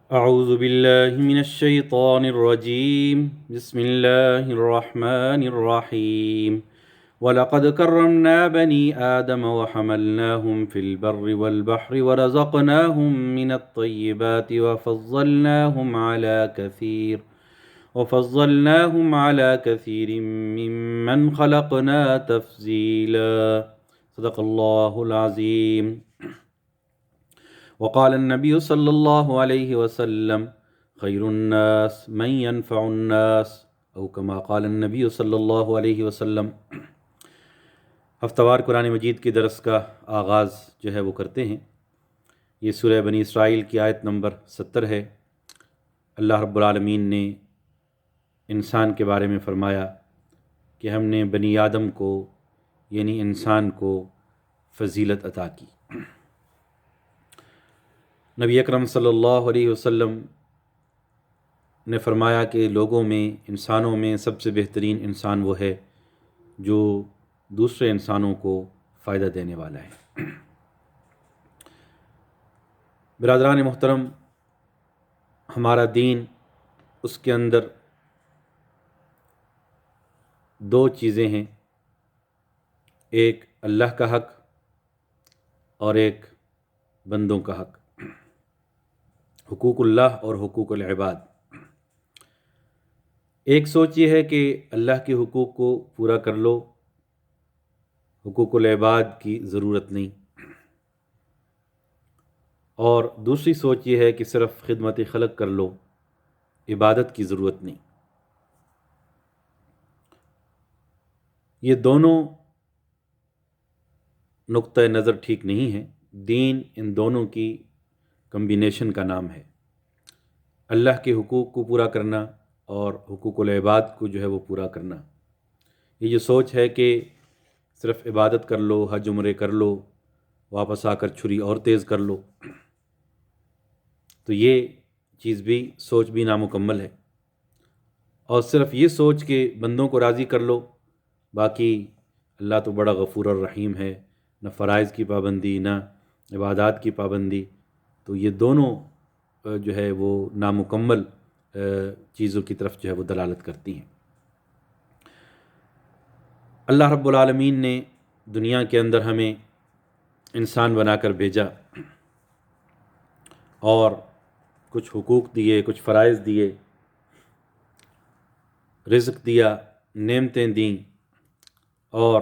أعوذ بالله من الشيطان الرجيم بسم الله الرحمن الرحيم ولقد كرمنا بني آدم وحملناهم في البر والبحر ورزقناهم من الطيبات وفضلناهم على كثير ممن خلقنا تفضيلا صدق الله العظيم وقال النبي صلی اللہ علیہ وسلم خیر الناس من ينفع الناس او کما قال النبی صلی اللہ علیہ وسلم۔ ہفتہ وار قرآن مجید کی درس کا آغاز جو ہے وہ کرتے ہیں۔ یہ سورہ بنی اسرائیل کی آیت نمبر 70 ہے۔ اللہ رب العالمین نے انسان کے بارے میں فرمایا کہ ہم نے بنی آدم کو یعنی انسان کو فضیلت عطا کی۔ نبی اکرم صلی اللہ علیہ وسلم نے فرمایا کہ لوگوں میں، انسانوں میں سب سے بہترین انسان وہ ہے جو دوسرے انسانوں کو فائدہ دینے والا ہے۔ برادران محترم، ہمارا دین، اس کے اندر دو چیزیں ہیں، ایک اللہ کا حق اور ایک بندوں کا حق، حقوق اللہ اور حقوق العباد۔ ایک سوچ یہ ہے کہ اللہ کے حقوق کو پورا کر لو، حقوق العباد کی ضرورت نہیں، اور دوسری سوچ یہ ہے کہ صرف خدمت خلق کر لو، عبادت کی ضرورت نہیں۔ یہ دونوں نقطہ نظر ٹھیک نہیں ہے۔ دین ان دونوں کی کمبینیشن کا نام ہے۔ اللہ کے حقوق کو پورا کرنا اور حقوق العباد کو جو ہے وہ پورا کرنا۔ یہ جو سوچ ہے کہ صرف عبادت کر لو، حج عمرے کر لو، واپس آ کر چھری اور تیز کر لو، تو یہ چیز بھی، سوچ بھی نامکمل ہے۔ اور صرف یہ سوچ کہ بندوں کو راضی کر لو، باقی اللہ تو بڑا غفور الرحیم ہے، نہ فرائض کی پابندی نہ عبادات کی پابندی، تو یہ دونوں جو ہے وہ نامکمل چیزوں کی طرف جو ہے وہ دلالت کرتی ہیں۔ اللہ رب العالمین نے دنیا کے اندر ہمیں انسان بنا کر بھیجا اور کچھ حقوق دیے، کچھ فرائض دیے، رزق دیا، نعمتیں دیں، اور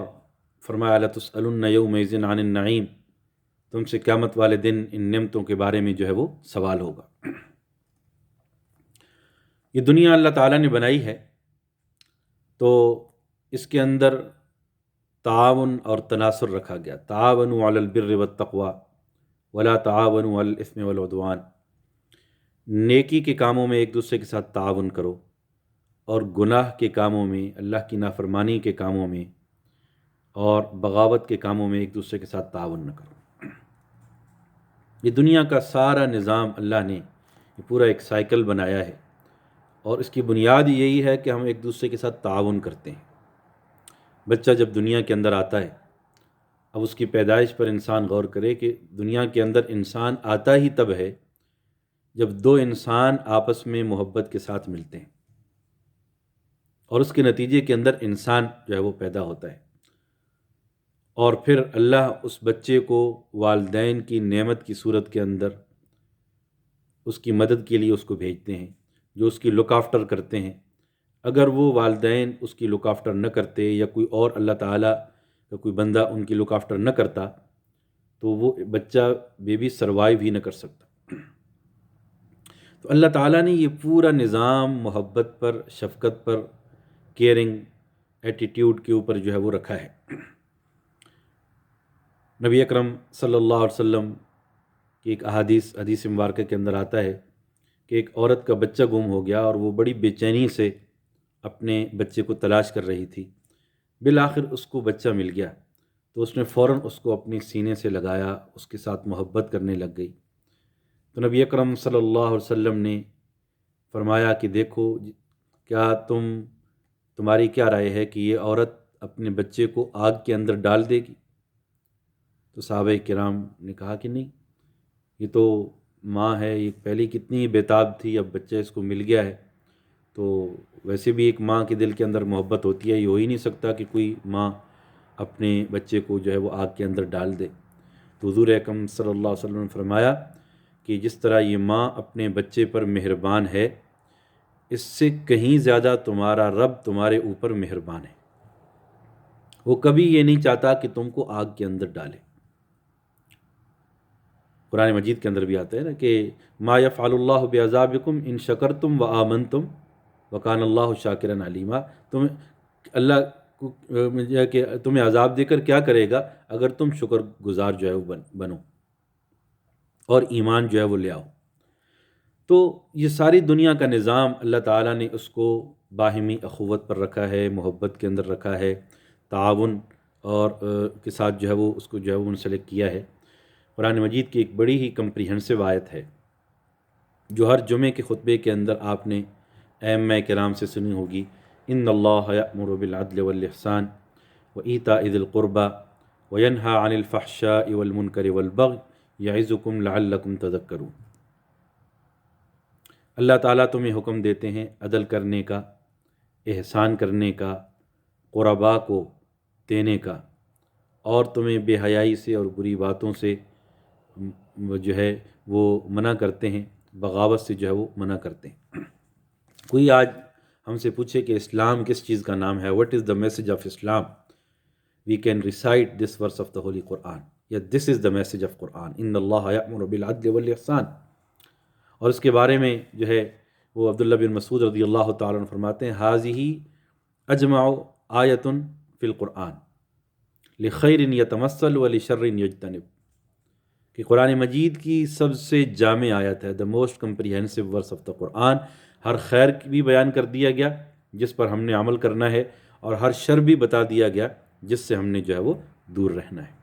فرمایا لَتُسْأَلُنَّ يَوْمَئِذٍ عَنِ النَّعِيمِ، تم سے قیامت والے دن ان نعمتوں کے بارے میں جو ہے وہ سوال ہوگا۔ یہ دنیا اللہ تعالیٰ نے بنائی ہے، تو اس کے اندر تعاون اور تناصر رکھا گیا۔ تعاونوا علی البر والتقوی ولا تعاونوا علی الاثم والعدوان، نیکی کے کاموں میں ایک دوسرے کے ساتھ تعاون کرو، اور گناہ کے کاموں میں، اللہ کی نافرمانی کے کاموں میں اور بغاوت کے کاموں میں ایک دوسرے کے ساتھ تعاون نہ کرو۔ یہ دنیا کا سارا نظام اللہ نے یہ پورا ایک سائیکل بنایا ہے، اور اس کی بنیاد یہی ہے کہ ہم ایک دوسرے کے ساتھ تعاون کرتے ہیں۔ بچہ جب دنیا کے اندر آتا ہے، اب اس کی پیدائش پر انسان غور کرے کہ دنیا کے اندر انسان آتا ہی تب ہے جب دو انسان آپس میں محبت کے ساتھ ملتے ہیں، اور اس کے نتیجے کے اندر انسان جو ہے وہ پیدا ہوتا ہے، اور پھر اللہ اس بچے کو والدین کی نعمت کی صورت کے اندر اس کی مدد کے لیے اس کو بھیجتے ہیں، جو اس کی لک آفٹر کرتے ہیں۔ اگر وہ والدین اس کی لک آفٹر نہ کرتے، یا کوئی اور اللہ تعالیٰ کا کوئی بندہ ان کی لک آفٹر نہ کرتا، تو وہ بچہ بیبی سروائیو ہی نہ کر سکتا۔ تو اللہ تعالیٰ نے یہ پورا نظام محبت پر، شفقت پر، کیئرنگ ایٹیٹیوڈ کے اوپر جو ہے وہ رکھا ہے۔ نبی اکرم صلی اللہ علیہ وسلم کی ایک حدیث مبارکہ کے اندر آتا ہے کہ ایک عورت کا بچہ گم ہو گیا، اور وہ بڑی بے چینی سے اپنے بچے کو تلاش کر رہی تھی۔ بالآخر اس کو بچہ مل گیا، تو اس نے فوراً اس کو اپنی سینے سے لگایا، اس کے ساتھ محبت کرنے لگ گئی۔ تو نبی اکرم صلی اللہ علیہ وسلم نے فرمایا کہ دیکھو، کیا تمہاری کیا رائے ہے کہ یہ عورت اپنے بچے کو آگ کے اندر ڈال دے گی؟ تو صحابہ کرام نے کہا کہ نہیں، یہ تو ماں ہے یہ پہلے کتنی بےتاب تھی، اب بچہ اس کو مل گیا ہے، تو ویسے بھی ایک ماں کے دل کے اندر محبت ہوتی ہے، یہ ہو ہی نہیں سکتا کہ کوئی ماں اپنے بچے کو جو ہے وہ آگ کے اندر ڈال دے۔ تو حضور اکرم صلی اللہ علیہ وسلم نے فرمایا کہ جس طرح یہ ماں اپنے بچے پر مہربان ہے، اس سے کہیں زیادہ تمہارا رب تمہارے اوپر مہربان ہے، وہ کبھی یہ نہیں چاہتا کہ تم کو آگ کے اندر ڈالے۔ قرآن مجید کے اندر بھی آتا ہے نا کہ ما یفعل اللہ بعذابکم ان شکرتم وآمنتم وکان اللہ شاکرا علیما، تم اللہ کو کہ تمہیں عذاب دے کر کیا کرے گا اگر تم شکر گزار جو ہے وہ بنو اور ایمان جو ہے وہ لے آؤ۔ تو یہ ساری دنیا کا نظام اللہ تعالیٰ نے اس کو باہمی اخوت پر رکھا ہے، محبت کے اندر رکھا ہے، تعاون اور کے ساتھ جو ہے وہ اس کو جو ہے وہ منسلک کیا ہے۔ قرآن مجید کی ایک بڑی ہی کمپریہنسو آیت ہے جو ہر جمعے کے خطبے کے اندر آپ نے ائمہ کرام سے سنی ہوگی، ان اللہ یأمر بالعدل والاحسان وایتاء ذی القربى وینہی عن الفحشاء والمنکر والبغی یعظکم لعلکم تذکرون۔ اللہ تعالیٰ تمہیں حکم دیتے ہیں عدل کرنے کا، احسان کرنے کا، قربا کو دینے کا، اور تمہیں بے حیائی سے اور بری باتوں سے جو ہے وہ منع کرتے ہیں، بغاوت سے جو ہے وہ منع کرتے ہیں۔ کوئی آج ہم سے پوچھے کہ اسلام کس چیز کا نام ہے، what is the message of Islam, we can recite this verse of the holy Quran, یا this is the message of قرآن، ان اللہ یأمر بالعدل والاحسان۔ اور اس کے بارے میں جو ہے وہ عبداللہ بن مسعود رضی اللہ تعالیٰ عنہ فرماتے ہیں، ھذہ اجمع آیۃ فی القرآن لخیر یتمثل ولشر یجتنب، کہ قرآن مجید کی سب سے جامع آیت ہے، the most comprehensive verse of the Quran. ہر خیر بھی بیان کر دیا گیا جس پر ہم نے عمل کرنا ہے، اور ہر شر بھی بتا دیا گیا جس سے ہم نے جو ہے وہ دور رہنا ہے۔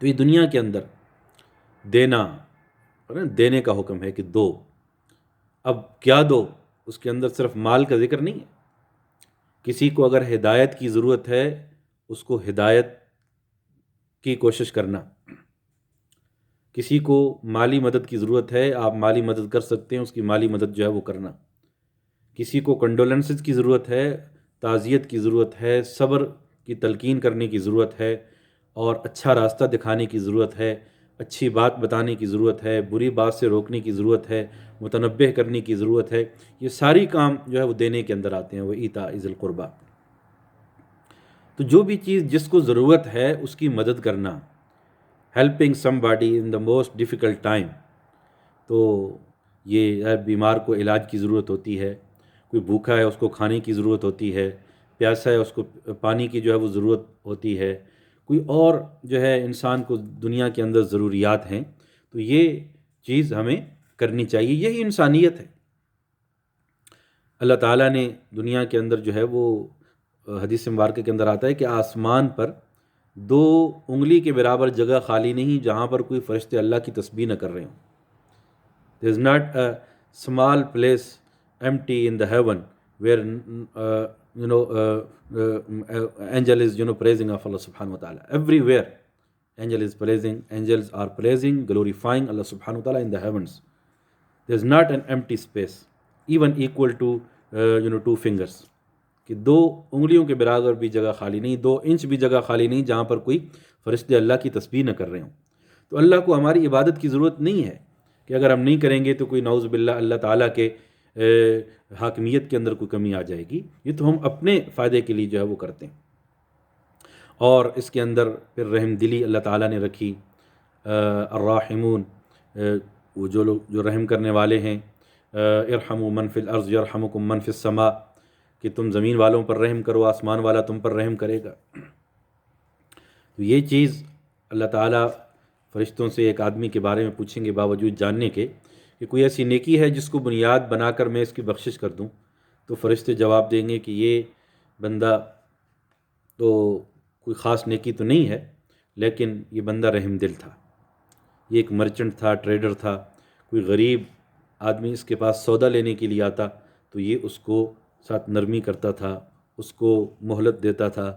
تو یہ دنیا کے اندر دینے کا حکم ہے کہ دو، اب کیا دو، اس کے اندر صرف مال کا ذکر نہیں ہے۔ کسی کو اگر ہدایت کی ضرورت ہے اس کو ہدایت کی کوشش کرنا، کسی کو مالی مدد کی ضرورت ہے آپ مالی مدد کر سکتے ہیں، اس کی مالی مدد جو ہے وہ کرنا، کسی کو کنڈولنسز کی ضرورت ہے، تعزیت کی ضرورت ہے، صبر کی تلقین کرنے کی ضرورت ہے، اور اچھا راستہ دکھانے کی ضرورت ہے، اچھی بات بتانے کی ضرورت ہے، بری بات سے روکنے کی ضرورت ہے، متنبہ کرنے کی ضرورت ہے، یہ ساری کام جو ہے وہ دینے کے اندر آتے ہیں، وہ ایتاء ذی القربیٰ۔ تو جو بھی چیز جس کو ضرورت ہے اس کی مدد کرنا، helping some body in the most difficult time, تو یہ بیمار کو علاج کی ضرورت ہوتی ہے، کوئی بھوکا ہے اس کو کھانے کی ضرورت ہوتی ہے، پیاسا ہے اس کو پانی کی جو ہے وہ ضرورت ہوتی ہے، کوئی اور جو ہے انسان کو دنیا کے اندر ضروریات ہیں، تو یہ چیز ہمیں کرنی چاہیے، یہی انسانیت ہے۔ اللہ تعالیٰ نے دنیا کے اندر جو ہے وہ حدیث مبارکہ کے اندر آتا ہے کہ آسمان پر 2 انگلی کے برابر جگہ خالی نہیں جہاں پر کوئی فرشتے اللہ کی تسبیح نہ کر رہے ہوں۔ There is not a small place empty in the heaven where angel is praising of Allah subhanahu wa ta'ala. Everywhere angels are praising, glorifying Allah subhanahu wa ta'ala in the heavens. There is not an empty space even equal to 2 fingers، کہ 2 انگلیوں کے برابر بھی جگہ خالی نہیں، 2 inch بھی جگہ خالی نہیں جہاں پر کوئی فرشتے اللہ کی تسبیح نہ کر رہے ہوں۔ تو اللہ کو ہماری عبادت کی ضرورت نہیں ہے کہ اگر ہم نہیں کریں گے تو کوئی نعوذ باللہ اللہ تعالیٰ کے حاکمیت کے اندر کوئی کمی آ جائے گی، یہ تو ہم اپنے فائدے کے لیے جو ہے وہ کرتے ہیں۔ اور اس کے اندر پھر رحم دلی اللہ تعالیٰ نے رکھی، الراحمون، وہ جو لوگ جو رحم کرنے والے ہیں، ارحموا من فی الارض یرحمکم من فی السماء، کہ تم زمین والوں پر رحم کرو آسمان والا تم پر رحم کرے گا۔ تو یہ چیز اللہ تعالیٰ فرشتوں سے ایک آدمی کے بارے میں پوچھیں گے باوجود جاننے کے کہ کوئی ایسی نیکی ہے جس کو بنیاد بنا کر میں اس کی بخشش کر دوں، تو فرشتے جواب دیں گے کہ یہ بندہ تو کوئی خاص نیکی تو نہیں ہے، لیکن یہ بندہ رحم دل تھا، یہ ایک مرچنٹ تھا، ٹریڈر تھا، کوئی غریب آدمی اس کے پاس سودا لینے کے لیے آتا تو یہ اس کو ساتھ نرمی کرتا تھا، اس کو مہلت دیتا تھا،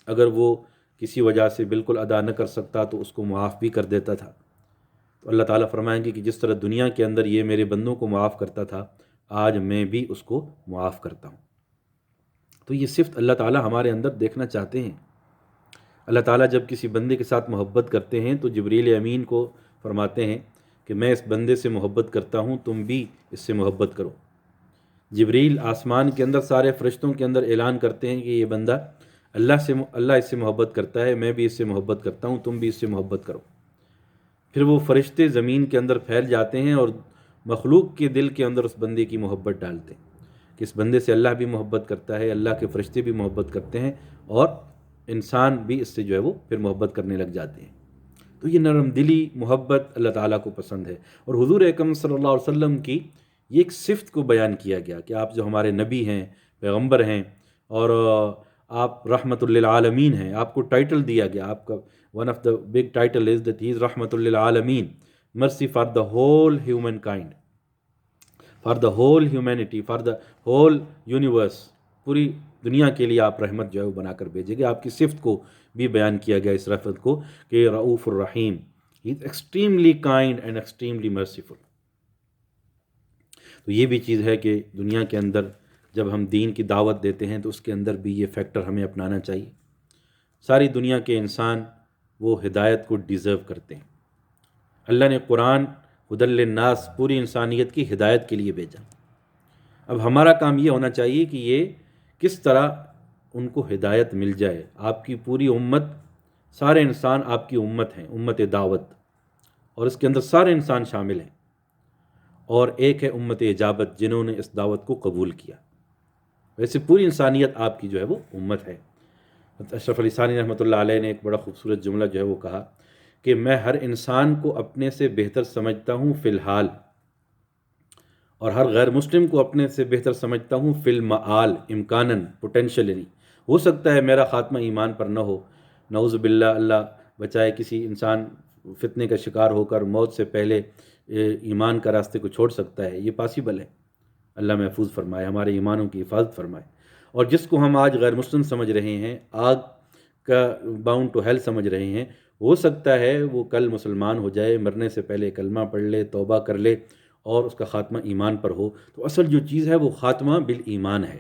اگر وہ کسی وجہ سے بالکل ادا نہ کر سکتا تو اس کو معاف بھی کر دیتا تھا۔ تو اللہ تعالیٰ فرمائیں گے کہ جس طرح دنیا کے اندر یہ میرے بندوں کو معاف کرتا تھا، آج میں بھی اس کو معاف کرتا ہوں۔ تو یہ صفت اللہ تعالیٰ ہمارے اندر دیکھنا چاہتے ہیں۔ اللہ تعالیٰ جب کسی بندے کے ساتھ محبت کرتے ہیں تو جبریل امین کو فرماتے ہیں کہ میں اس بندے سے محبت کرتا ہوں، تم بھی اس سے محبت کرو۔ جبریل آسمان کے اندر سارے فرشتوں کے اندر اعلان کرتے ہیں کہ یہ بندہ اللہ اس سے محبت کرتا ہے، میں بھی اس سے محبت کرتا ہوں، تم بھی اس سے محبت کرو۔ پھر وہ فرشتے زمین کے اندر پھیل جاتے ہیں اور مخلوق کے دل کے اندر اس بندے کی محبت ڈالتے ہیں کہ اس بندے سے اللہ بھی محبت کرتا ہے، اللہ کے فرشتے بھی محبت کرتے ہیں، اور انسان بھی اس سے جو ہے وہ پھر محبت کرنے لگ جاتے ہیں۔ تو یہ نرم دلی محبت اللہ تعالیٰ کو پسند ہے، اور حضور اکرم صلی اللہ علیہ وسلم کی یہ ایک صفت کو بیان کیا گیا کہ آپ جو ہمارے نبی ہیں، پیغمبر ہیں، اور آپ رحمت للعالمین ہیں۔ آپ کو ٹائٹل دیا گیا، آپ کا one of the big title is that he is رحمت للعالمین، mercy for the whole humankind, for the whole humanity, for the whole universe, پوری دنیا کے لیے آپ رحمت جو ہے وہ بنا کر بھیجیں گے۔ آپ کی صفت کو بھی بیان کیا گیا اس رحمت کو کہ رؤوف الرحیم، he is extremely kind and extremely merciful. تو یہ بھی چیز ہے کہ دنیا کے اندر جب ہم دین کی دعوت دیتے ہیں تو اس کے اندر بھی یہ فیکٹر ہمیں اپنانا چاہیے۔ ساری دنیا کے انسان وہ ہدایت کو ڈیزرو کرتے ہیں۔ اللہ نے قرآن ہدی للناس پوری انسانیت کی ہدایت کے لیے بھیجا۔ اب ہمارا کام یہ ہونا چاہیے کہ یہ کس طرح ان کو ہدایت مل جائے۔ آپ کی پوری امت، سارے انسان آپ کی امت ہیں، امت دعوت، اور اس کے اندر سارے انسان شامل ہیں، اور ایک ہے امت اجابت جنہوں نے اس دعوت کو قبول کیا۔ ویسے پوری انسانیت آپ کی جو ہے وہ امت ہے۔ اشرف علی ثانی رحمۃ اللہ علیہ نے ایک بڑا خوبصورت جملہ جو ہے وہ کہا کہ میں ہر انسان کو اپنے سے بہتر سمجھتا ہوں فی الحال، اور ہر غیر مسلم کو اپنے سے بہتر سمجھتا ہوں فی المآل، امکاناً، پوٹینشلی۔ ہو سکتا ہے میرا خاتمہ ایمان پر نہ ہو، نعوذ باللہ، اللہ بچائے، کسی انسان فتنے کا شکار ہو کر موت سے پہلے ایمان کا راستے کو چھوڑ سکتا ہے، یہ پاسبل ہے۔ اللہ محفوظ فرمائے، ہمارے ایمانوں کی حفاظت فرمائے۔ اور جس کو ہم آج غیر مسلم سمجھ رہے ہیں، آگ کا باؤنڈ ٹو ہیل سمجھ رہے ہیں، ہو سکتا ہے وہ کل مسلمان ہو جائے، مرنے سے پہلے کلمہ پڑھ لے، توبہ کر لے، اور اس کا خاتمہ ایمان پر ہو۔ تو اصل جو چیز ہے وہ خاتمہ بالایمان ہے۔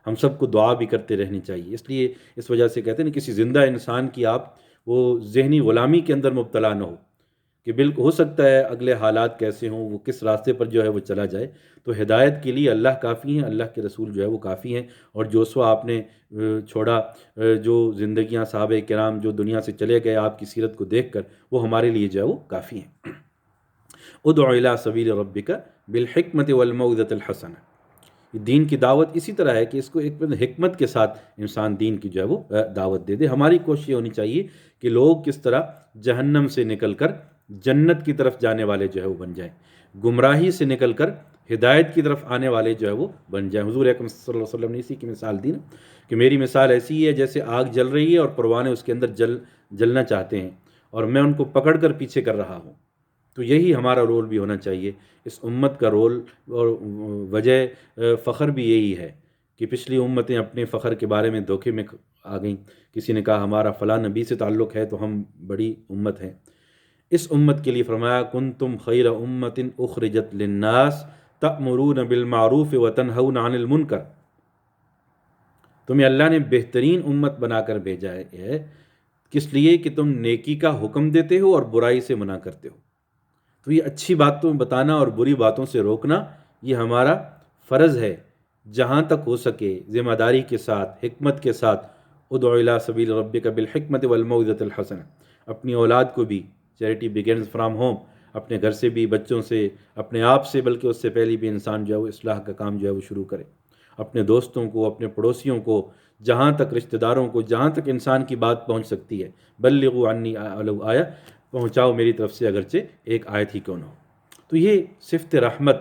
ہم سب کو دعا بھی کرتے رہنی چاہیے۔ اس لیے اس وجہ سے کہتے ہیں کسی زندہ انسان کی آپ وہ ذہنی غلامی کے اندر مبتلا نہ ہو، کہ بالکل ہو سکتا ہے اگلے حالات کیسے ہوں، وہ کس راستے پر جو ہے وہ چلا جائے۔ تو ہدایت کے لیے اللہ کافی ہیں، اللہ کے رسول جو ہے وہ کافی ہیں، اور جو سو آپ نے چھوڑا، جو زندگیاں صحابہ کرام جو دنیا سے چلے گئے آپ کی سیرت کو دیکھ کر، وہ ہمارے لیے جو ہے وہ کافی ہیں۔ ادع الی سبیل ربک بالحکمت والموعظۃ الحسنہ۔ دین کی دعوت اسی طرح ہے کہ اس کو ایک حکمت کے ساتھ انسان دین کی جو ہے وہ دعوت دے دے۔ ہماری کوشش یہ ہونی چاہیے کہ لوگ کس طرح جہنم سے نکل کر جنت کی طرف جانے والے جو ہے وہ بن جائیں، گمراہی سے نکل کر ہدایت کی طرف آنے والے جو ہے وہ بن جائیں۔ حضور اکرم صلی اللہ علیہ وسلم نے اسی کی مثال دی نا، کہ میری مثال ایسی ہے جیسے آگ جل رہی ہے اور پروانے اس کے اندر جلنا چاہتے ہیں، اور میں ان کو پکڑ کر پیچھے کر رہا ہوں۔ تو یہی ہمارا رول بھی ہونا چاہیے، اس امت کا رول، اور وجہ فخر بھی یہی ہے کہ پچھلی امتیں اپنے فخر کے بارے میں دھوکے میں آ گئیں۔ کسی نے کہا ہمارا فلاں نبی سے تعلق ہے تو ہم بڑی امت ہیں۔ اس امت کے لیے فرمایا کنتم خیر امت اخرجت للناس تأمرون بالمعروف وتنہون عن المنکر۔ تمہیں اللہ نے بہترین امت بنا کر بھیجا ہے، کس لیے کہ تم نیکی کا حکم دیتے ہو اور برائی سے منع کرتے ہو۔ تو یہ اچھی باتوں بتانا اور بری باتوں سے روکنا یہ ہمارا فرض ہے، جہاں تک ہو سکے ذمہ داری کے ساتھ، حکمت کے ساتھ۔ ادع الی سبیل ربک بالحکمت والموعظۃ الحسنہ۔ اپنی اولاد کو بھی، چیریٹی بگنز فرام ہوم، اپنے گھر سے بھی، بچوں سے، اپنے آپ سے، بلکہ اس سے پہلے بھی انسان جو ہے وہ اصلاح کا کام جو ہے وہ شروع کرے۔ اپنے دوستوں کو، اپنے پڑوسیوں کو، جہاں تک رشتہ داروں کو، جہاں تک انسان کی بات پہنچ سکتی ہے، بلغوا عنی ولو آیہ، پہنچاؤ میری طرف سے اگرچہ ایک آیت ہی کیوں نہ ہو۔ تو یہ صفت رحمت،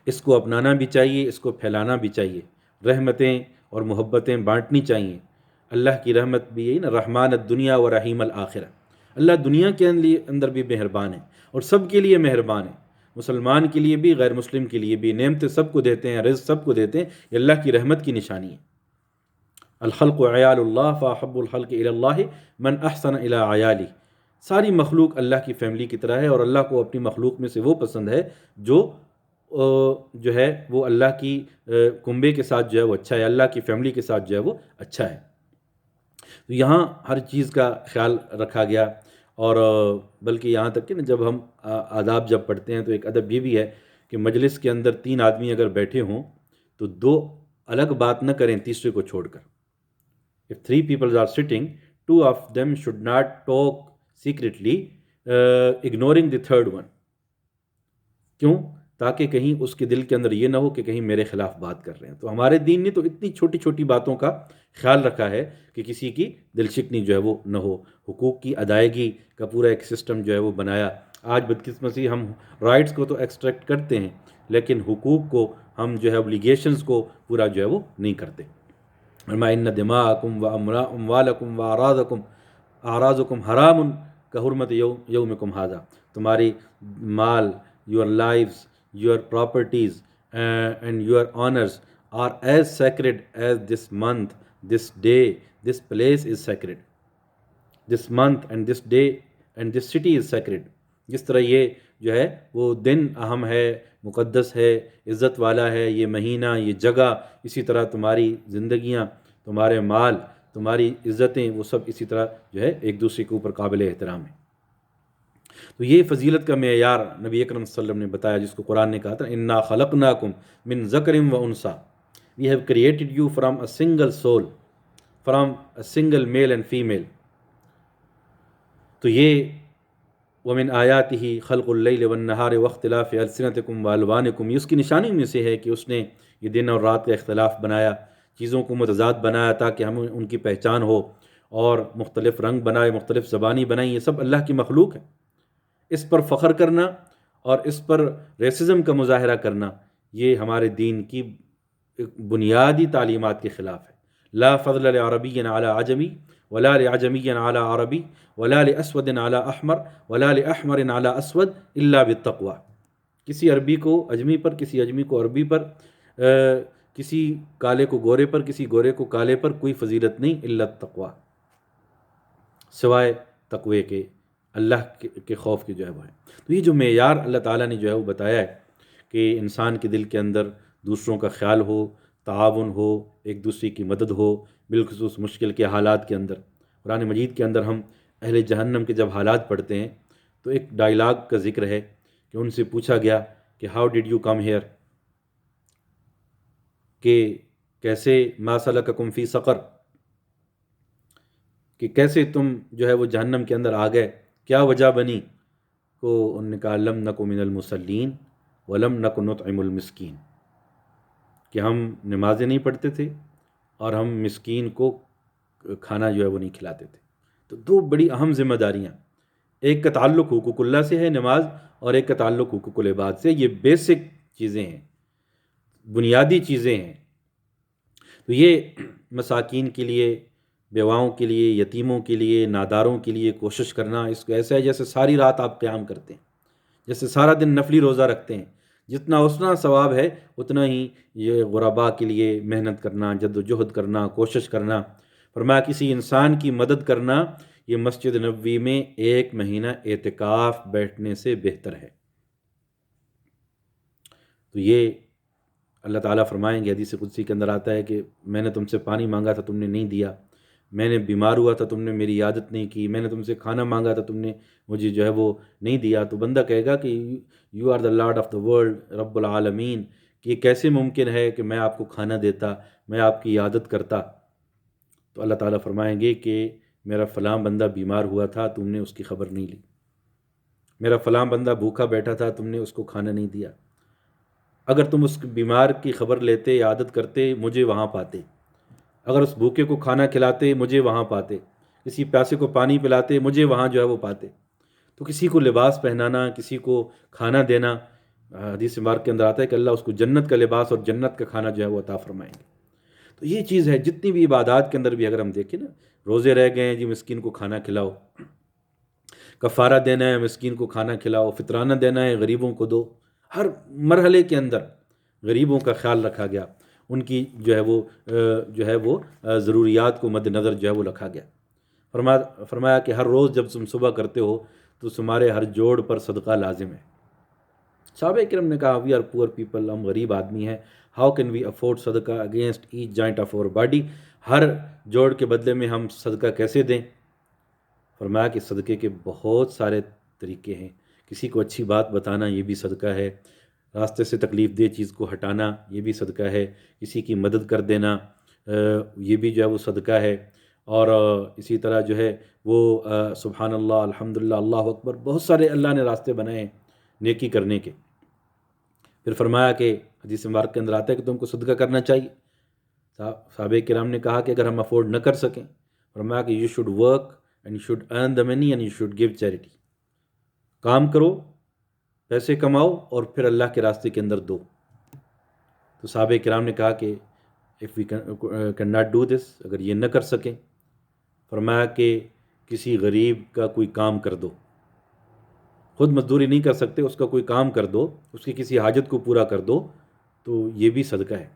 اس کو اپنانا بھی چاہیے، اس کو پھیلانا بھی چاہیے۔ رحمتیں اور محبتیں بانٹنی چاہیے۔ اللہ کی رحمت بھی یہی نا، رحمان الدنیا و رحیم الآخرہ۔ اللہ دنیا کے اندر بھی مہربان ہے اور سب کے لیے مہربان ہے، مسلمان کے لیے بھی، غیر مسلم کے لیے بھی۔ نعمتیں سب کو دیتے ہیں، رزق سب کو دیتے ہیں، یہ اللہ کی رحمت کی نشانی ہے۔ الخلق عیال اللہ فاحب الخلق الی اللہ من احسن الی عیالہ۔ ساری مخلوق اللہ کی فیملی کی طرح ہے، اور اللہ کو اپنی مخلوق میں سے وہ پسند ہے جو ہے وہ اللہ کی کنبے کے ساتھ جو ہے وہ اچھا ہے، اللہ کی فیملی کے ساتھ جو ہے وہ اچھا ہے۔ تو یہاں ہر چیز کا خیال رکھا گیا، اور بلکہ یہاں تک کہ جب ہم آداب جب پڑھتے ہیں تو ایک ادب یہ بھی ہے کہ مجلس کے اندر 3 آدمی اگر بیٹھے ہوں تو 2 الگ بات نہ کریں تیسرے کو چھوڑ کر۔ If 3 people are sitting, 2 of them should not talk secretly, ignoring the third one. کیوں؟ تاکہ کہیں اس کے دل کے اندر یہ نہ ہو کہ کہیں میرے خلاف بات کر رہے ہیں۔ تو ہمارے دین نے تو اتنی چھوٹی چھوٹی باتوں کا خیال رکھا ہے کہ کسی کی دل شکنی جو ہے وہ نہ ہو۔ حقوق کی ادائیگی کا پورا ایک سسٹم جو ہے وہ بنایا۔ آج بدقسمتی ہم رائٹس کو تو ایکسٹریکٹ کرتے ہیں، لیکن حقوق کو ہم جو ہے اوبلیگیشنز کو پورا جو ہے وہ نہیں کرتے۔ ان دماءکم و اموالکم و اعراضکم حرام کحرمت یومکم ھذا، تمہاری مال، your lives, your properties, and your honors are as sacred as this month, this day, this place is sacred. This month and this day and this city is sacred. جس طرح یہ جو ہے وہ دن اہم ہے، مقدس ہے، عزت والا ہے، یہ مہینہ، یہ جگہ، اسی طرح تمہاری زندگیاں، تمہارے مال، تمہاری عزتیں، وہ سب اسی طرح جو ہے ایک دوسرے کے اوپر قابل احترام ہیں۔ تو یہ فضیلت کا معیار نبی اکرم صلی اللہ علیہ وسلم نے بتایا، جس کو قرآن نے کہا تھا انا خلقناکم من ذکر و انثی، we have created you from a single soul, from a single male and female. تو یہ ومن آیاتہ خلق اللیل والنہار واختلاف السنتکم والوانکم، یہ اس کی نشانی میں سے ہے کہ اس نے یہ دن اور رات کا اختلاف بنایا، چیزوں کو متضاد بنایا تاکہ ہمیں ان کی پہچان ہو، اور مختلف رنگ بنائے، مختلف زبانی بنائی، یہ سب اللہ کی مخلوق ہے۔ اس پر فخر کرنا اور اس پر ریسزم کا مظاہرہ کرنا، یہ ہمارے دین کی بنیادی تعلیمات کے خلاف ہے۔ لا فضل لعربی علی عجمی ولا لعجمی علی عربی ولا لاسود علی احمر ولا لاحمر علی اسود الا بالتقوی۔ کسی عربی کو اجمی پر، کسی اجمی کو عربی پر، کسی کالے کو گورے پر، کسی گورے کو کالے پر کوئی فضیلت نہیں الا التقوی، سوائے تقوی کے، اللہ کے خوف کی جو ہے وہ ہے۔ تو یہ جو معیار اللہ تعالیٰ نے جو ہے وہ بتایا ہے کہ انسان کے دل کے اندر دوسروں کا خیال ہو، تعاون ہو، ایک دوسرے کی مدد ہو، بالخصوص مشکل کے حالات کے اندر۔ قرآن مجید کے اندر ہم اہل جہنم کے جب حالات پڑھتے ہیں تو ایک ڈائلاگ کا ذکر ہے کہ ان سے پوچھا گیا کہ how did you come here, کہ کیسے ما سلککم فی سقر، کہ کیسے تم جو ہے وہ جہنم کے اندر آ گئے، کیا وجہ بنی؟ کو انہوں نے کہا لم نک من المصلین ولم نک نطعم المسکین، کہ ہم نمازیں نہیں پڑھتے تھے اور ہم مسکین کو کھانا جو ہے وہ نہیں کھلاتے تھے۔ تو 2 بڑی اہم ذمہ داریاں، ایک کا تعلق حقوق اللہ سے ہے نماز، اور ایک کا تعلق حقوق العباد سے۔ یہ بیسک چیزیں ہیں، بنیادی چیزیں ہیں۔ تو یہ مساکین کے لیے، بیواؤں کے لیے، یتیموں کے لیے، ناداروں کے لیے کوشش کرنا، اس کو ایسا ہے جیسے ساری رات آپ قیام کرتے ہیں، جیسے سارا دن نفلی روزہ رکھتے ہیں، اتنا ثواب ہے اتنا ہی یہ غرباء کے لیے محنت کرنا، جد و جہد کرنا، کوشش کرنا۔ فرمایا کسی انسان کی مدد کرنا یہ مسجد نبوی میں 1 مہینہ اعتکاف بیٹھنے سے بہتر ہے۔ تو یہ اللہ تعالیٰ فرمائیں گے، حدیث قدسی کے اندر آتا ہے کہ میں نے تم سے پانی مانگا تھا تم نے نہیں دیا، میں نے بیمار ہوا تھا تم نے میری عیادت نہیں کی، میں نے تم سے کھانا مانگا تھا تم نے مجھے جو ہے وہ نہیں دیا۔ تو بندہ کہے گا کہ you are the lord of the world, رب العالمین، کہ یہ کیسے ممکن ہے کہ میں آپ کو کھانا دیتا، میں آپ کی عیادت کرتا؟ تو اللہ تعالیٰ فرمائیں گے کہ میرا فلاں بندہ بیمار ہوا تھا تم نے اس کی خبر نہیں لی، میرا فلاں بندہ بھوکا بیٹھا تھا تم نے اس کو کھانا نہیں دیا۔ اگر تم اس بیمار کی خبر لیتے، عیادت کرتے، مجھے وہاں پاتے، اگر اس بھوکے کو کھانا کھلاتے مجھے وہاں پاتے، کسی پیاسے کو پانی پلاتے مجھے وہاں جو ہے وہ پاتے۔ تو کسی کو لباس پہنانا، کسی کو کھانا دینا، حدیث مبارک کے اندر آتا ہے کہ اللہ اس کو جنت کا لباس اور جنت کا کھانا جو ہے وہ عطا فرمائیں گے۔ تو یہ چیز ہے، جتنی بھی عبادات کے اندر بھی اگر ہم دیکھیں نا، روزے رہ گئے ہیں جی مسکین کو کھانا کھلاؤ، کفارہ دینا ہے مسکین کو کھانا کھلاؤ، فطرانہ دینا ہے غریبوں کو دو، ہر مرحلے کے اندر غریبوں کا خیال رکھا گیا، ان کی جو ہے وہ ضروریات کو مد نظر جو ہے وہ رکھا گیا۔ فرمایا کہ ہر روز جب تم صبح کرتے ہو تو تمہارے ہر جوڑ پر صدقہ لازم ہے۔ صحابہ کرام نے کہا وی آر پور پیپل، ہم غریب آدمی ہیں، ہاؤ کین وی افورڈ صدقہ اگینسٹ ایچ جوائنٹ آف اور باڈی، ہر جوڑ کے بدلے میں ہم صدقہ کیسے دیں؟ فرمایا کہ صدقے کے بہت سارے طریقے ہیں، کسی کو اچھی بات بتانا یہ بھی صدقہ ہے، راستے سے تکلیف دہ چیز کو ہٹانا یہ بھی صدقہ ہے، کسی کی مدد کر دینا یہ بھی جو ہے وہ صدقہ ہے، اور اسی طرح جو ہے وہ سبحان اللہ الحمدللہ اللہ اکبر، بہت سارے اللہ نے راستے بنائے ہیں نیکی کرنے کے۔ پھر فرمایا کہ حدیث مبارک کے اندر آتا ہے کہ تم کو صدقہ کرنا چاہیے۔ صحابہ کرام نے کہا کہ اگر ہم افورڈ نہ کر سکیں، فرمایا کہ you should work and you should earn the money and you should give charity, کام کرو، پیسے کماؤ اور پھر اللہ کے راستے کے اندر دو۔ تو صحابہ کرام نے کہا کہ if we can not do this, اگر یہ نہ کر سکیں، فرمایا کہ کسی غریب کا کوئی کام کر دو، خود مزدوری نہیں کر سکتے اس کا کوئی کام کر دو، اس کی کسی حاجت کو پورا کر دو، تو یہ بھی صدقہ ہے۔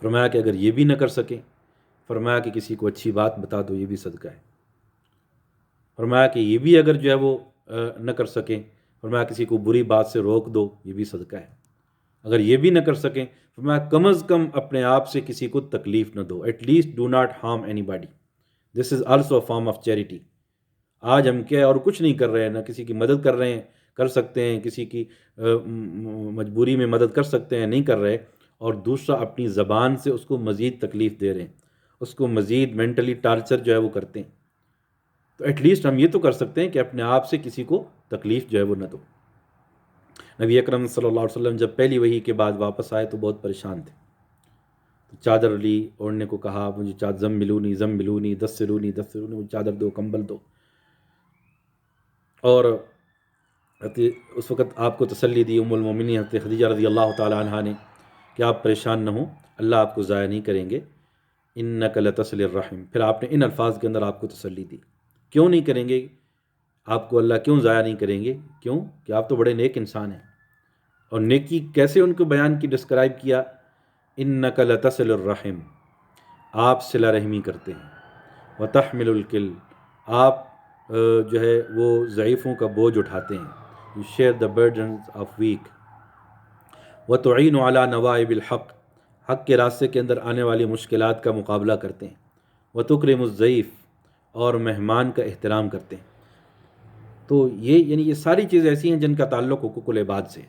فرمایا کہ اگر یہ بھی نہ کر سکیں، فرمایا کہ کسی کو اچھی بات بتا دو، یہ بھی صدقہ ہے۔ فرمایا کہ یہ بھی اگر جو ہے وہ نہ کر سکیں، فرمایا کسی کو بری بات سے روک دو، یہ بھی صدقہ ہے۔ اگر یہ بھی نہ کر سکیں، فرمایا کم از کم اپنے آپ سے کسی کو تکلیف نہ دو، at least do not harm anybody, this is also a form of charity. آج ہم کیا اور کچھ نہیں کر رہے ہیں، نہ کسی کی مدد کر رہے ہیں، کر سکتے ہیں، کسی کی مجبوری میں مدد کر سکتے ہیں، نہیں کر رہے، اور دوسرا اپنی زبان سے اس کو مزید تکلیف دے رہے ہیں، اس کو مزید مینٹلی ٹارچر جو ہے وہ کرتے ہیں۔ تو ایٹ لیسٹ ہم یہ تو کر سکتے ہیں کہ اپنے آپ سے کسی کو تکلیف جو ہے وہ نہ دو۔ نبی اکرم صلی اللہ علیہ وسلم جب پہلی وحی کے بعد واپس آئے تو بہت پریشان تھے، تو چادر لی، اوڑھنے کو کہا، مجھے زملونی زملونی دثرونی دثرونی، مجھے چادر دو، کمبل دو، اور اس وقت آپ کو تسلی دی ام المومنین حضرت خدیجہ رضی اللہ تعالی عنہ نے کہ آپ پریشان نہ ہوں، اللہ آپ کو ضائع نہیں کریں گے، انک لتصل الرحم۔ پھر آپ نے ان الفاظ کے اندر آپ کو تسلی دی، کیوں نہیں کریں گے آپ کو، اللہ کیوں ضائع نہیں کریں گے؟ کیوں کہ آپ تو بڑے نیک انسان ہیں۔ اور نیکی کیسے ان کو بیان کی، ڈسکرائب کیا، انک لتصل الرحم، آپ صلہ رحمی کرتے ہیں، وتحمل الکل، آپ جو ہے وہ ضعیفوں کا بوجھ اٹھاتے ہیں، you share the burdens of weak, وتعین علی نوائب الحق، حق کے راستے کے اندر آنے والی مشکلات کا مقابلہ کرتے ہیں، وتکرم الضیف، اور مہمان کا احترام کرتے ہیں۔ تو یہ ساری چیزیں ایسی ہیں جن کا تعلق حقوق العباد سے ہے۔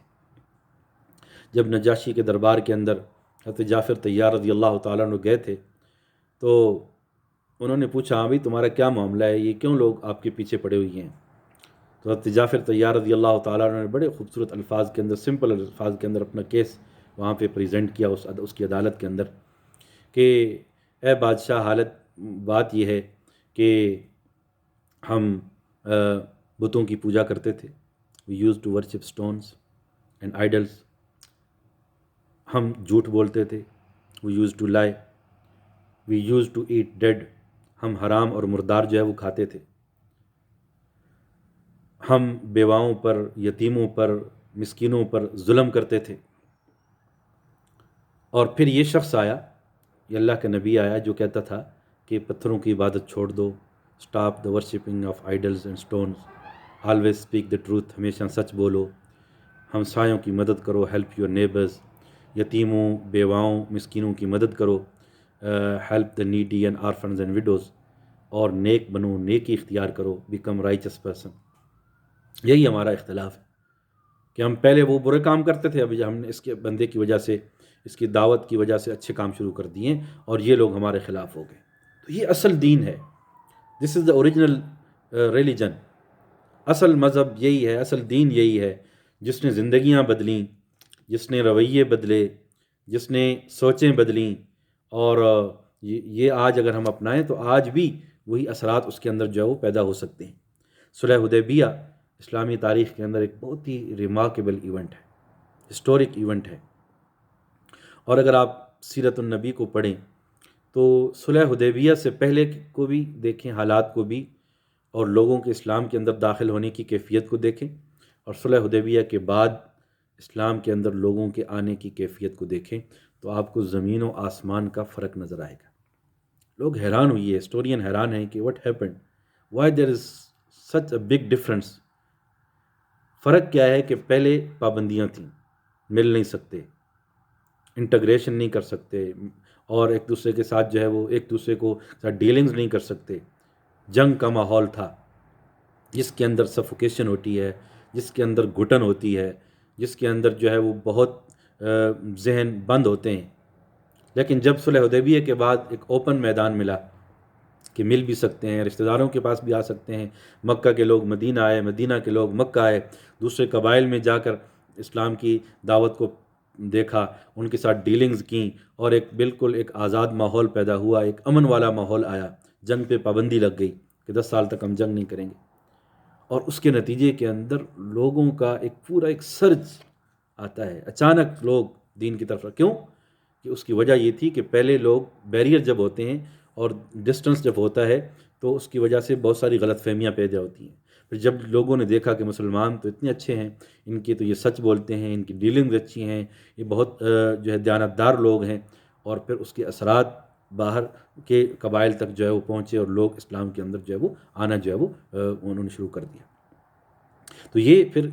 جب نجاشی کے دربار کے اندر حضرت جعفر طیار رضی اللہ تعالیٰ عنہ گئے تھے تو انہوں نے پوچھا، ہاں بھائی تمہارا کیا معاملہ ہے، یہ کیوں لوگ آپ کے پیچھے پڑے ہوئے ہیں؟ تو حضرت جعفر طیار رضی اللہ تعالیٰ عنہ نے بڑے خوبصورت الفاظ کے اندر، سمپل الفاظ کے اندر اپنا کیس وہاں پہ پریزنٹ کیا اس کی عدالت کے اندر کہ اے بادشاہ، بات یہ ہے کہ ہم بتوں کی پوجا کرتے تھے، we use to worship stones and idols, ہم جھوٹ بولتے تھے، we use to lie, we use to eat dead, ہم حرام اور مردار جو ہے وہ کھاتے تھے، ہم بیواؤں پر، یتیموں پر، مسکینوں پر ظلم کرتے تھے۔ اور پھر یہ شخص آیا، یہ اللہ کا نبی آیا جو کہتا تھا کہ پتھروں کی عبادت چھوڑ دو، stop the worshipping of idols and stones, always speak the truth, ہمیشہ سچ بولو، ہمسایوں کی مدد کرو، ہیلپ یور نیبرز، یتیموں، بیواؤں، مسکینوں کی مدد کرو، help the needy and orphans and widows, اور نیک بنو، نیکی اختیار کرو، بیکم رائچس پرسن۔ یہی ہمارا اختلاف ہے کہ ہم پہلے وہ برے کام کرتے تھے، ابھی ہم نے اس کے بندے کی وجہ سے، اس کی دعوت کی وجہ سے اچھے کام شروع کر دیے اور یہ لوگ ہمارے خلاف ہو گئے۔ تو یہ اصل دین ہے، دس از دا اوریجنل ریلیجن، اصل مذہب یہی ہے، اصل دین یہی ہے، جس نے زندگیاں بدلیں، جس نے رویے بدلے، جس نے سوچیں بدلیں، اور یہ آج اگر ہم اپنائیں تو آج بھی وہی اثرات اس کے اندر جو ہے وہ پیدا ہو سکتے ہیں۔ صلح حدیبیہ اسلامی تاریخ کے اندر ایک بہت ہی ریمارکیبل ایونٹ ہے، ہسٹورک ایونٹ ہے، اور اگر آپ سیرت النبی کو پڑھیں تو صلح حدیبیہ سے پہلے کو بھی دیکھیں، حالات کو بھی، اور لوگوں کے اسلام کے اندر داخل ہونے کی کیفیت کو دیکھیں، اور صلح حدیبیہ کے بعد اسلام کے اندر لوگوں کے آنے کی کیفیت کو دیکھیں تو آپ کو زمین و آسمان کا فرق نظر آئے گا۔ لوگ حیران ہوئی ہے، ہسٹورین حیران ہیں کہ what happened, why there is such a big difference. فرق کیا ہے کہ پہلے پابندیاں تھیں، مل نہیں سکتے، انٹیگریشن نہیں کر سکتے، اور ایک دوسرے کے ساتھ جو ہے وہ ایک دوسرے کو ساتھ ڈیلنگز نہیں کر سکتے. جنگ کا ماحول تھا جس کے اندر سفوکیشن ہوتی ہے، جس کے اندر گھٹن ہوتی ہے، جس کے اندر جو ہے وہ بہت ذہن بند ہوتے ہیں. لیکن جب صلح حدیبیہ کے بعد ایک اوپن میدان ملا کہ مل بھی سکتے ہیں، رشتہ داروں کے پاس بھی آ سکتے ہیں، مکہ کے لوگ مدینہ آئے، مدینہ کے لوگ مکہ آئے، دوسرے قبائل میں جا کر اسلام کی دعوت کو دیکھا، ان کے ساتھ ڈیلنگز کیں، اور ایک بالکل ایک آزاد ماحول پیدا ہوا، ایک امن والا ماحول آیا. جنگ پہ پابندی لگ گئی کہ 10 سال تک ہم جنگ نہیں کریں گے، اور اس کے نتیجے کے اندر لوگوں کا ایک پورا ایک سرج آتا ہے، اچانک لوگ دین کی طرف. کیوں کہ اس کی وجہ یہ تھی کہ پہلے لوگ بیریئر جب ہوتے ہیں اور ڈسٹنس جب ہوتا ہے تو اس کی وجہ سے بہت ساری غلط فہمیاں پیدا ہوتی ہیں. پھر جب لوگوں نے دیکھا کہ مسلمان تو اتنے اچھے ہیں، ان کی تو یہ سچ بولتے ہیں، ان کی ڈیلنگز اچھی ہیں، یہ بہت جو ہے دیانتدار لوگ ہیں، اور پھر اس کے اثرات باہر کے قبائل تک جو ہے وہ پہنچے، اور لوگ اسلام کے اندر جو ہے وہ آنا جو ہے وہ انہوں نے شروع کر دیا. تو یہ پھر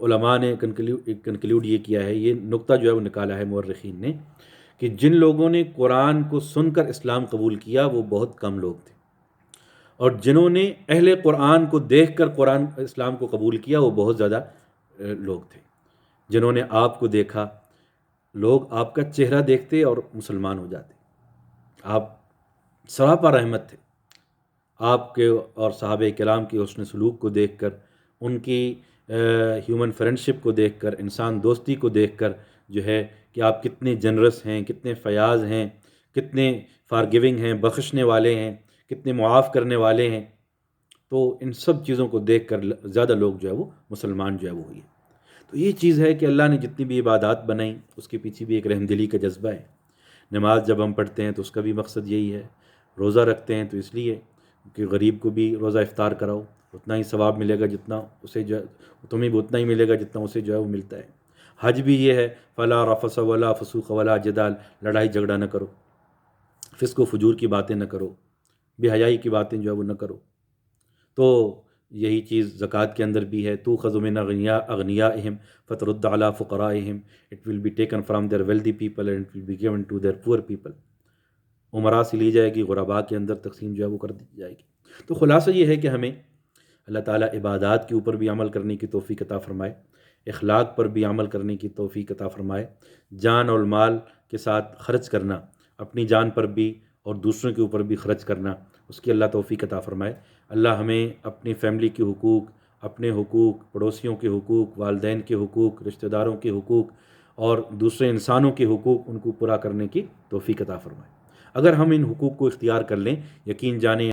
علماء نے کنکلیوڈ یہ کیا ہے، یہ نقطہ جو ہے وہ نکالا ہے مورخین نے، کہ جن لوگوں نے قرآن کو سن کر اسلام قبول کیا وہ بہت کم لوگ تھے، اور جنہوں نے اہل قرآن کو دیکھ کر قرآن اسلام کو قبول کیا وہ بہت زیادہ لوگ تھے. جنہوں نے آپ کو دیکھا، لوگ آپ کا چہرہ دیکھتے اور مسلمان ہو جاتے. آپ سراپا رحمت تھے، آپ کے اور صحابہ کرام کے حسن سلوک کو دیکھ کر، ان کی ہیومن فرینڈشپ کو دیکھ کر، انسان دوستی کو دیکھ کر جو ہے کہ آپ کتنے جنرس ہیں، کتنے فیاض ہیں، کتنے فارگیونگ ہیں، بخشنے والے ہیں، کتنے معاف کرنے والے ہیں. تو ان سب چیزوں کو دیکھ کر زیادہ لوگ جو ہے وہ مسلمان جو ہے وہ ہوئی. تو یہ چیز ہے کہ اللہ نے جتنی بھی عبادات بنائیں اس کے پیچھے بھی ایک رحم دلی کا جذبہ ہے. نماز جب ہم پڑھتے ہیں تو اس کا بھی مقصد یہی ہے. روزہ رکھتے ہیں تو اس لیے کہ غریب کو بھی روزہ افطار کراؤ، اتنا ہی ثواب ملے گا جتنا اسے جو تمہیں بھی اتنا ہی ملے گا جتنا اسے جو ہے وہ ملتا ہے. حج بھی یہ ہے، فلا رفث ولا فسوق ولا جدال، لڑائی جھگڑا نہ کرو، فسق و فجور کی باتیں نہ کرو، بے حیائی کی باتیں جو ہے وہ نہ کرو. تو یہی چیز زکوٰۃ کے اندر بھی ہے، تؤخذ من اغنیائہم فترد علی فقرائہم، it will be taken from their wealthy people and it will be given to their poor people. عمراء سے لی جائے گی، غرباء کے اندر تقسیم جو ہے وہ کر دی جائے گی. تو خلاصہ یہ ہے کہ ہمیں اللہ تعالیٰ عبادات کے اوپر بھی عمل کرنے کی توفیق عطا فرمائے، اخلاق پر بھی عمل کرنے کی توفیق عطا فرمائے، جان اور مال کے ساتھ خرچ کرنا، اپنی جان پر بھی اور دوسروں کے اوپر بھی خرچ کرنا، اس کی اللہ توفیق عطا فرمائے. اللہ ہمیں اپنی فیملی کے حقوق، اپنے حقوق، پڑوسیوں کے حقوق، والدین کے حقوق، رشتہ داروں کے حقوق اور دوسرے انسانوں کے حقوق ان کو پورا کرنے کی توفیق عطا فرمائے. اگر ہم ان حقوق کو اختیار کر لیں، یقین جانیں